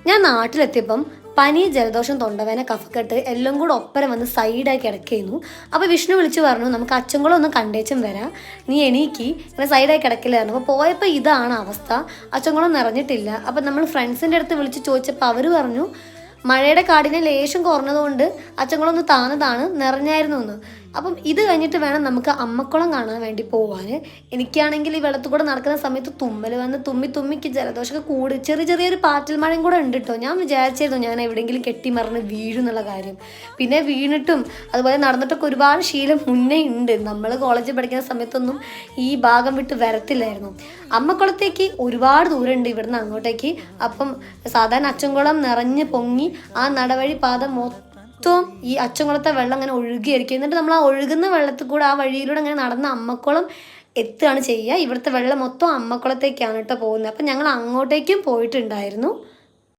ഞാൻ നാട്ടിലെത്തിയപ്പം പനി, ജലദോഷം, തൊണ്ടവേന, കഫക്കെട്ട് എല്ലാം കൂടെ ഒപ്പരം വന്ന് സൈഡായി കിടക്കുന്നു. അപ്പോൾ വിഷ്ണു വിളിച്ച് പറഞ്ഞു, നമുക്ക് അച്ചൻകുളം ഒന്ന് കണ്ടേച്ചും വരാം, നീ എണീക്കി, ഇങ്ങനെ സൈഡായി കിടക്കില്ലായിരുന്നു. അപ്പോൾ പോയപ്പോൾ ഇതാണ് അവസ്ഥ, അച്ചൻകുളം നിറഞ്ഞിട്ടില്ല. അപ്പം നമ്മൾ ഫ്രണ്ട്സിൻ്റെ അടുത്ത് വിളിച്ച് ചോദിച്ചപ്പോൾ അവർ പറഞ്ഞു മഴയുടെ കാടിനെ ലേശം കുറഞ്ഞതുകൊണ്ട് അച്ചൻകുളം ഒന്ന് താന്നതാണ്, നിറഞ്ഞായിരുന്നു എന്ന്. അപ്പം ഇത് കഴിഞ്ഞിട്ട് വേണം നമുക്ക് അമ്മക്കുളം കാണാൻ വേണ്ടി പോകാൻ. എനിക്കാണെങ്കിൽ ഈ വെള്ളത്തിൽ കൂടെ നടക്കുന്ന സമയത്ത് തുമ്മൽ വന്ന് തുമ്മിക്ക് ജലദോഷമൊക്കെ കൂടി ചെറിയൊരു പാറ്റൽ മഴയും കൂടെ ഉണ്ട് കേട്ടോ. ഞാൻ വിചാരിച്ചായിരുന്നു ഞാൻ എവിടെയെങ്കിലും കെട്ടിമറിഞ്ഞ് വീഴും എന്നുള്ള കാര്യം. പിന്നെ വീണിട്ടും അതുപോലെ നടന്നിട്ടൊക്കെ ഒരുപാട് ശീലം മുന്നേ ഉണ്ട്. നമ്മൾ കോളേജിൽ പഠിക്കുന്ന സമയത്തൊന്നും ഈ ഭാഗം വിട്ട് വരത്തില്ലായിരുന്നു. അമ്മക്കുളത്തേക്ക് ഒരുപാട് ദൂരമുണ്ട് ഇവിടുന്ന് അങ്ങോട്ടേക്ക്. അപ്പം സാധാരണ അച്ചൻകുളം നിറഞ്ഞ് പൊങ്ങി ആ നടവഴി പാത മൊത്തം ഈ അച്ചൻകുളത്തെ വെള്ളം അങ്ങനെ ഒഴുകിയായിരിക്കും. എന്നിട്ട് നമ്മൾ ആ ഒഴുകുന്ന വെള്ളത്തിൽ കൂടെ ആ വഴിയിലൂടെ അങ്ങനെ നടന്ന് അമ്മക്കുളം എത്തുകയാണ് ചെയ്യുക. ഇവിടുത്തെ വെള്ളം മൊത്തം അമ്മക്കുളത്തേക്കാണ് കേട്ടോ പോകുന്നത്. അപ്പം ഞങ്ങൾ അങ്ങോട്ടേക്കും പോയിട്ടുണ്ടായിരുന്നു.